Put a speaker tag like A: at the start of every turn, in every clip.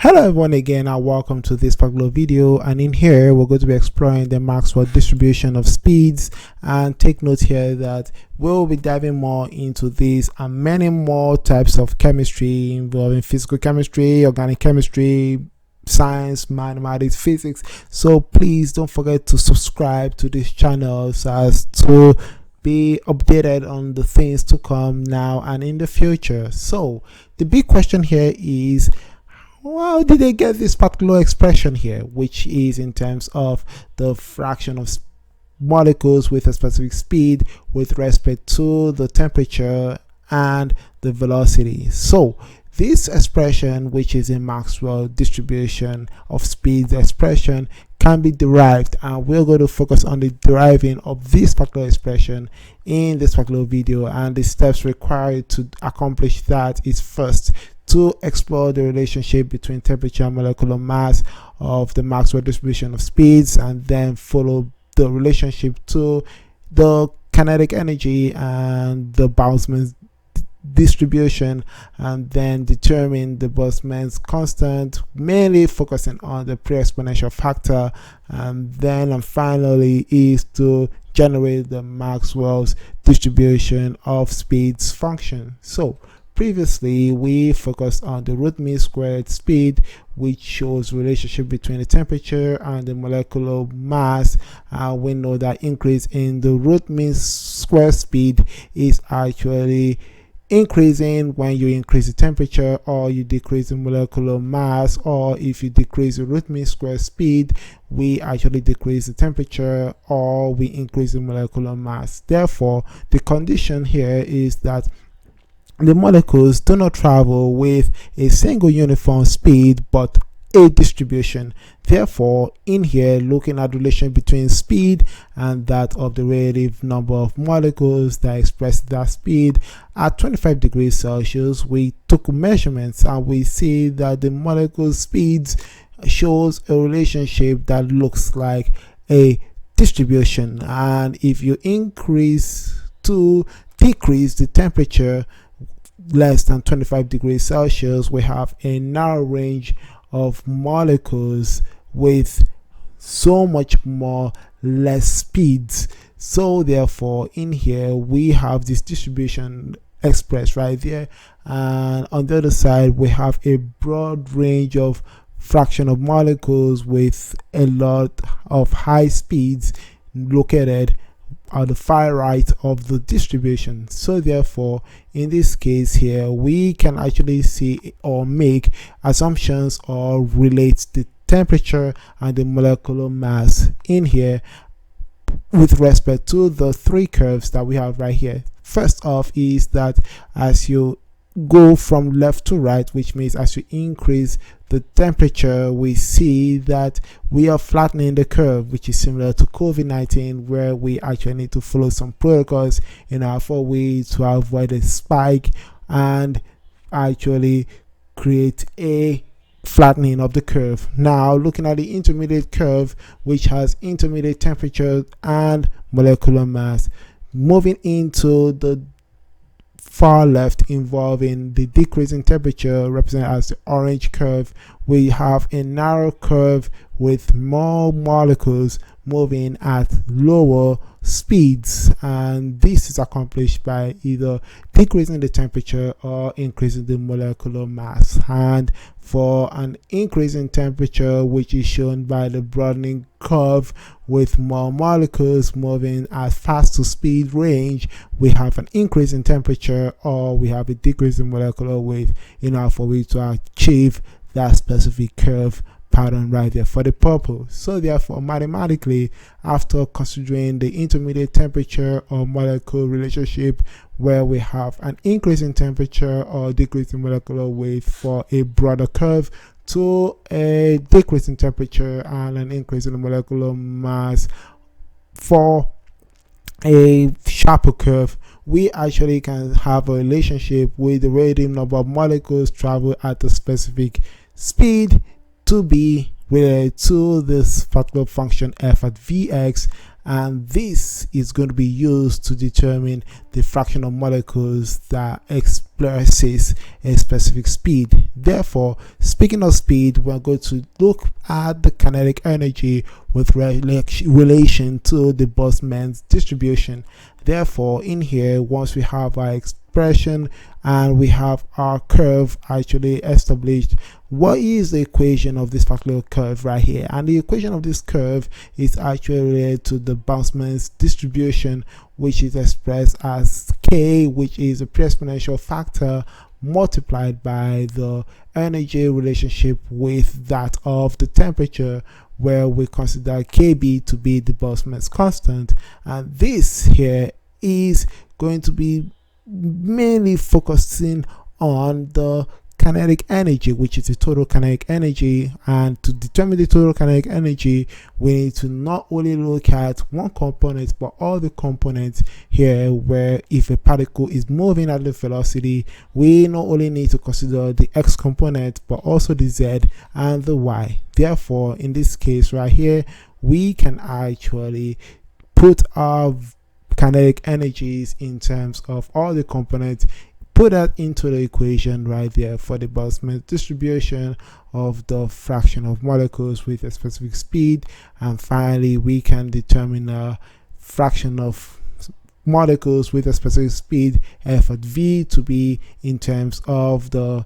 A: Hello everyone again, and welcome to this particular video. And in here we're going to be exploring the Maxwell distribution of speeds. And take note here that we'll be diving more into this and many more types of chemistry involving physical chemistry, organic chemistry, science, mathematics, physics. So please don't forget to subscribe to this channel so as to be updated on the things to come now and in the future. So the big question here is, how did they get this particular expression here, which is in terms of the fraction of molecules with a specific speed with respect to the temperature and the velocity? So this expression, which is a Maxwell distribution of speeds expression, can be derived, and we're going to focus on the deriving of this particular expression in this particular video. And the steps required to accomplish that is, first, to explore the relationship between temperature and molecular mass of the Maxwell distribution of speeds, and then follow the relationship to the kinetic energy and the Boltzmann distribution, and then determine the Boltzmann's constant, mainly focusing on the preexponential factor, and then and finally is to generate the Maxwell's distribution of speeds function. So previously we focused on the root mean squared speed, which shows relationship between the temperature and the molecular mass. We know that increase in the root mean squared speed is actually increasing when you increase the temperature or you decrease the molecular mass, or if you decrease the root mean square speed, we actually decrease the temperature or we increase the molecular mass. Therefore, the condition here is that the molecules do not travel with a single uniform speed but a distribution. Therefore, in here, looking at the relation between speed and that of the relative number of molecules that express that speed at 25 degrees Celsius, we took measurements and we see that the molecule speeds shows a relationship that looks like a distribution. And if you increase to decrease the temperature less than 25 degrees Celsius, we have a narrow range of molecules with so much more less speeds. So therefore, in here we have this distribution expressed right there, and on the other side we have a broad range of fraction of molecules with a lot of high speeds located at the far right of the distribution. So therefore, in this case here, we can actually see or make assumptions or relate the temperature and the molecular mass in here with respect to the three curves that we have right here. First off is that as you go from left to right, which means as you increase the temperature, we see that we are flattening the curve, which is similar to COVID-19, where we actually need to follow some protocols in our way to avoid a spike and actually create a flattening of the curve. Now, looking at the intermediate curve, which has intermediate temperature and molecular mass, moving into the far left involving the decreasing temperature represented as the orange curve, we have a narrow curve with more molecules moving at lower speeds, and this is accomplished by either decreasing the temperature or increasing the molecular mass. And for an increase in temperature, which is shown by the broadening curve with more molecules moving at faster speed range, we have an increase in temperature or we have a decrease in molecular weight in order for we to achieve that specific curve pattern right there for the purple. So therefore, mathematically, after considering the intermediate temperature or molecule relationship where we have an increase in temperature or decrease in molecular weight for a broader curve to a decrease in temperature and an increase in the molecular mass for a sharper curve, we actually can have a relationship with the relative number of molecules travel at a specific speed to be related to this particular function f at vx, and this is going to be used to determine the fraction of molecules that expresses a specific speed. Therefore, speaking of speed, we're going to look at the kinetic energy with relation to the Boltzmann distribution. Therefore, in here, once we have our expression and we have our curve actually established, what is the equation of this particular curve right here? And the equation of this curve is actually related to the Boltzmann distribution, which is expressed as K, which is a pre-exponential factor multiplied by the energy relationship with that of the temperature, where we consider Kb to be the Boltzmann constant. And this here is going to be mainly focusing on the kinetic energy, which is the total kinetic energy. And to determine the total kinetic energy, we need to not only look at one component but all the components here, where if a particle is moving at the velocity, we not only need to consider the x component but also the z and the y. Therefore, in this case right here, we can actually put our kinetic energies in terms of all the components, put that into the equation right there for the Boltzmann distribution of the fraction of molecules with a specific speed, and finally we can determine a fraction of molecules with a specific speed f at v to be in terms of the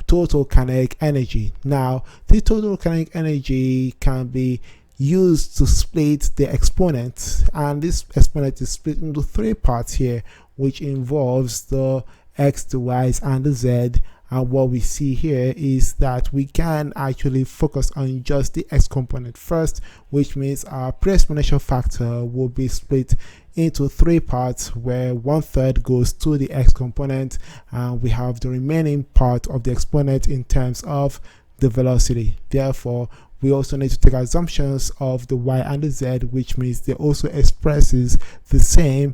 A: total kinetic energy. Now, the total kinetic energy can be used to split the exponent, and this exponent is split into three parts here, which involves the x, the y's, and the z. And what we see here is that we can actually focus on just the x component first, which means our pre-exponential factor will be split into three parts, where 1/3 goes to the x component, and we have the remaining part of the exponent in terms of the velocity. Therefore, we also need to take assumptions of the y and the z, which means they also expresses the same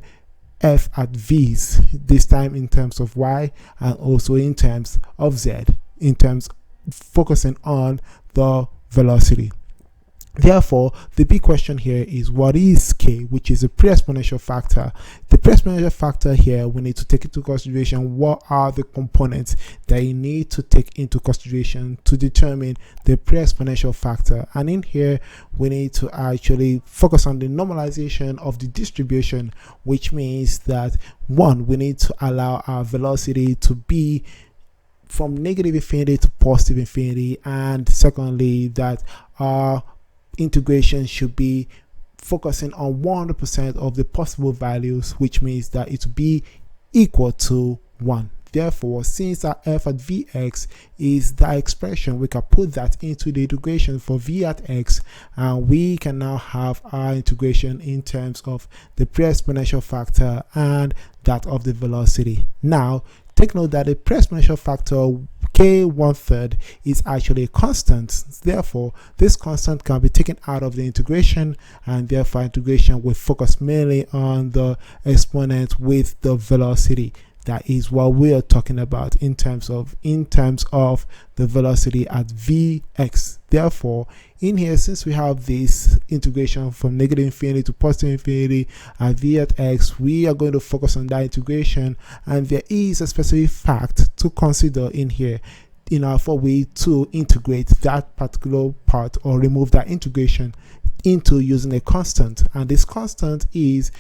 A: f at v's, this time in terms of y and also in terms of z, in terms focusing on the velocity. Therefore, the big question here is, what is k, which is a pre-exponential factor? The pre-exponential factor here, we need to take into consideration what are the components that you need to take into consideration to determine the pre-exponential factor. And in here, we need to actually focus on the normalization of the distribution, which means that one, we need to allow our velocity to be from negative infinity to positive infinity, and secondly, that our integration should be focusing on 100% of the possible values, which means that it will be equal to 1. Therefore, since our f at vx is that expression, we can put that into the integration for v at x, and we can now have our integration in terms of the pre-exponential factor and that of the velocity. Now, take note that the pre-exponential factor k 1/3 is actually a constant. Therefore, this constant can be taken out of the integration, and therefore integration will focus mainly on the exponent with the velocity. That is what we are talking about in terms of the velocity at vx. Therefore, in here, since we have this integration from negative infinity to positive infinity at v at x, we are going to focus on that integration, and there is a specific fact to consider in here in order for we to integrate that particular part or remove that integration into using a constant. And this constant is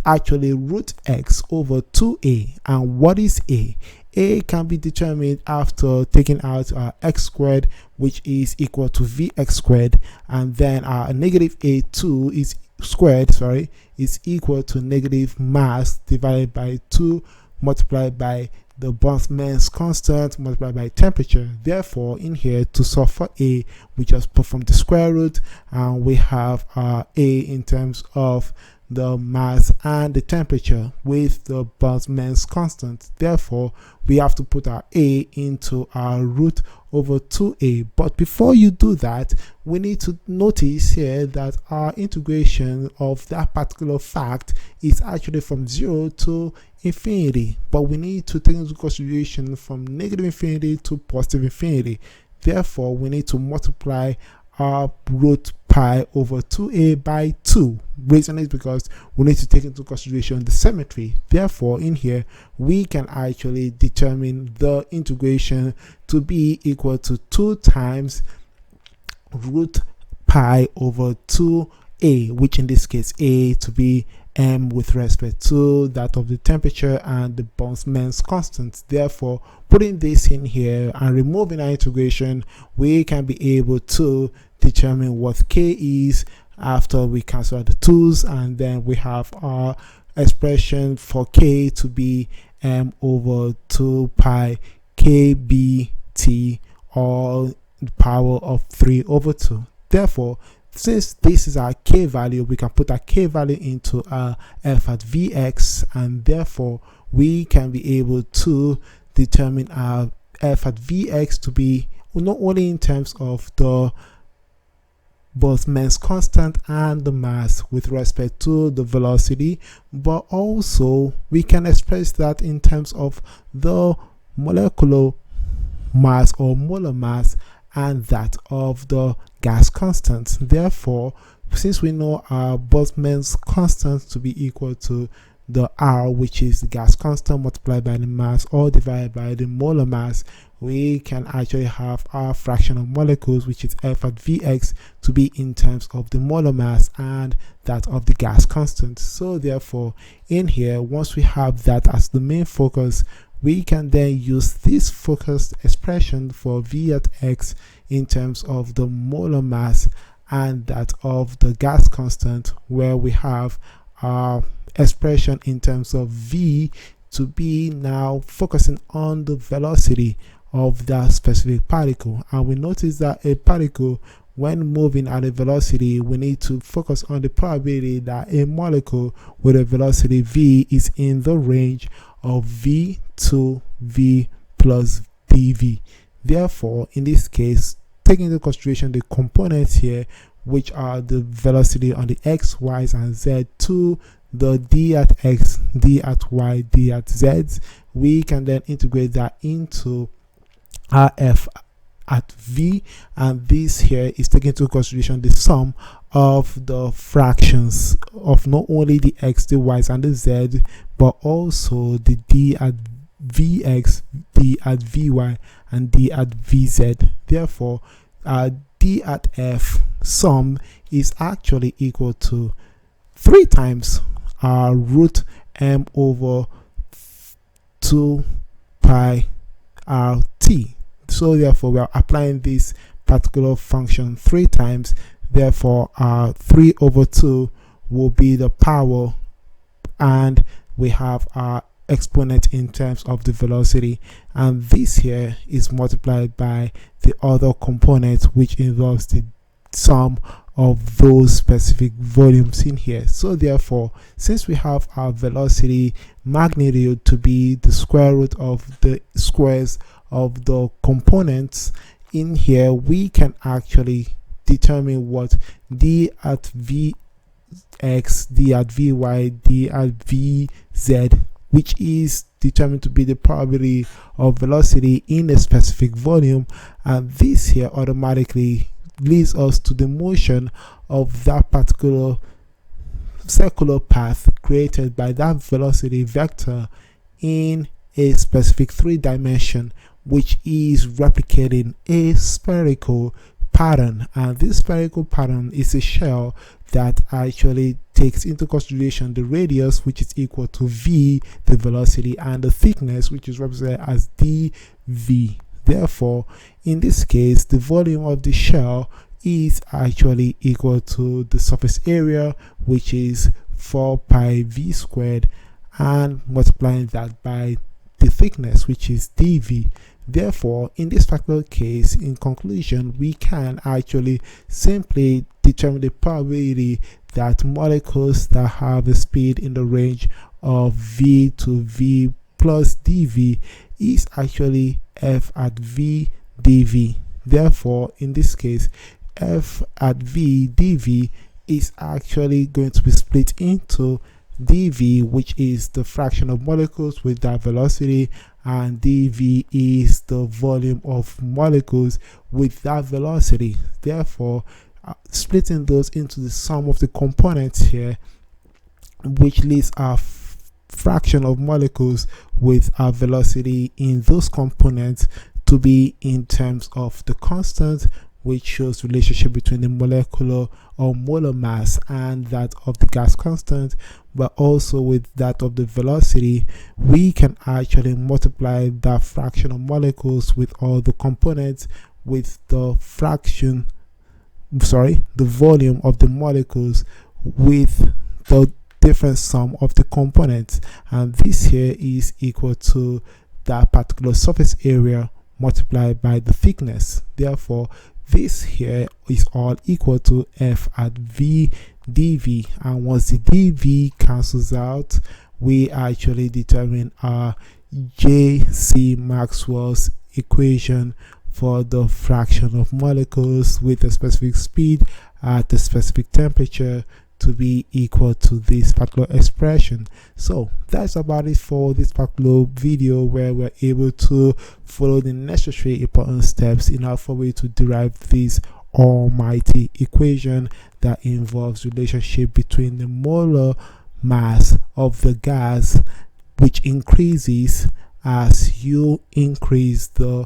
A: actually root x over 2a. And what is a? A can be determined after taking out our x squared, which is equal to vx squared, and then our negative a2 is squared, is equal to negative mass divided by 2 multiplied by the Boltzmann constant multiplied by temperature. Therefore, in here, to solve for a, we just perform the square root, and we have a in terms of the mass and the temperature with the Boltzmann constant. Therefore, we have to put our a into our root over 2a. But before you do that, we need to notice here that our integration of that particular fact is actually from 0 to infinity, but we need to take into consideration from negative infinity to positive infinity. Therefore, we need to multiply our root pi over 2a by 2. Reason is because we need to take into consideration the symmetry. Therefore, in here we can actually determine the integration to be equal to 2 times root pi over 2a, which in this case a to be m with respect to that of the temperature and the Boltzmann's constant. Therefore, putting this in here and removing our integration, we can be able to determine what k is after we cancel out the 2's, and then we have our expression for k to be m over 2 pi kbt, or the power of 3 over 2. Therefore, since this is our k value, we can put our k value into our f at vx, and therefore we can be able to determine our f at vx to be not only in terms of the Boltzmann's constant and the mass with respect to the velocity, but also we can express that in terms of the molecular mass or molar mass and that of the gas constant. Therefore, since we know our Boltzmann's constant to be equal to the R, which is the gas constant multiplied by the mass or divided by the molar mass, we can actually have our fraction of molecules, which is F at Vx, to be in terms of the molar mass and that of the gas constant. So therefore, in here, once we have that as the main focus, we can then use this focused expression for V at x in terms of the molar mass and that of the gas constant, where we have our expression in terms of V to be now focusing on the velocity of that specific particle. And we notice that a particle, when moving at a velocity, we need to focus on the probability that a molecule with a velocity v is in the range of v to v plus dv. Therefore, in this case, taking into consideration the components here, which are the velocity on the x, y's, and z to the d at x, d at y, d at z, we can then integrate that into our f at v, and this here is taking into consideration the sum of the fractions of not only the x, the y's, and the z, but also the d at vx, d at vy, and d at vz. Therefore, d at f sum is actually equal to 3 times root m over 2 pi rt. So therefore, we are applying this particular function 3 times. Therefore, 3 over 2 will be the power, and we have our exponent in terms of the velocity, and this here is multiplied by the other component, which involves the sum of those specific volumes in here. So therefore, since we have our velocity magnitude to be the square root of the squares of the components in here, we can actually determine what d at vx, d at vy, d at vz, which is determined to be the probability of velocity in a specific volume, and this here automatically leads us to the motion of that particular circular path created by that velocity vector in a specific 3 dimension, which is replicating a spherical pattern. And this spherical pattern is a shell that actually takes into consideration the radius, which is equal to v, the velocity, and the thickness, which is represented as dv. Therefore, in this case, the volume of the shell is actually equal to the surface area, which is 4 pi v squared, and multiplying that by the thickness, which is dv. Therefore, in this particular case, in conclusion, we can actually simply determine the probability that molecules that have a speed in the range of v to v plus dv is actually f at v dv. Therefore, in this case, f at v dv is actually going to be split into dv, which is the fraction of molecules with that velocity, and dv is the volume of molecules with that velocity. Therefore, splitting those into the sum of the components here, which leaves our fraction of molecules with our velocity in those components to be in terms of the constant, which shows relationship between the molecular or molar mass and that of the gas constant, but also with that of the velocity. We can actually multiply that fraction of molecules with all the components with the the volume of the molecules with the different sum of the components, and this here is equal to that particular surface area multiplied by the thickness. Therefore, this here is all equal to F at V dV, and once the dV cancels out, we actually determine our J.C. Maxwell's equation for the fraction of molecules with a specific speed at a specific temperature to be equal to this particular expression. So that's about it for this particular video, where we're able to follow the necessary important steps in order for we to derive this almighty equation that involves relationship between the molar mass of the gas, which increases as you increase the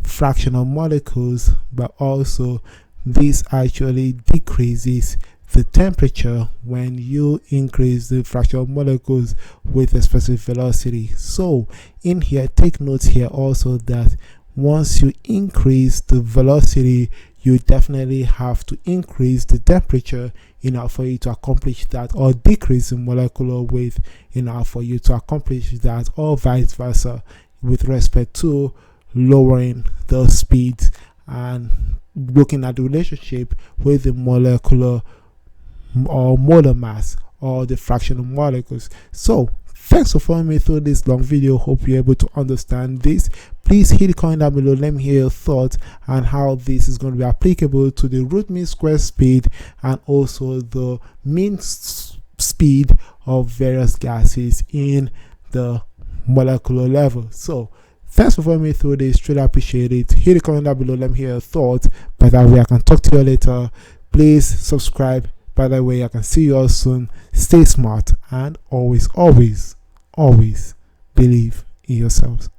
A: fraction of molecules, but also this actually decreases the temperature when you increase the fraction of molecules with a specific velocity. So in here, take note here also that once you increase the velocity, you definitely have to increase the temperature in order for you to accomplish that, or decrease the molecular weight in order for you to accomplish that, or vice versa with respect to lowering the speed and looking at the relationship with the molecular or molar mass or the fraction of molecules. So thanks for following me through this long video. Hope you're able to understand this. Please hit the comment down below, let me hear your thoughts and how this is going to be applicable to the root mean square speed and also the mean speed of various gases in the molecular level. So thanks for following me through this, truly appreciate it. Hit the comment down below, let me hear your thoughts. By that way I can talk to you later. Please subscribe. By the way, I can see you all soon. Stay smart and always believe in yourselves.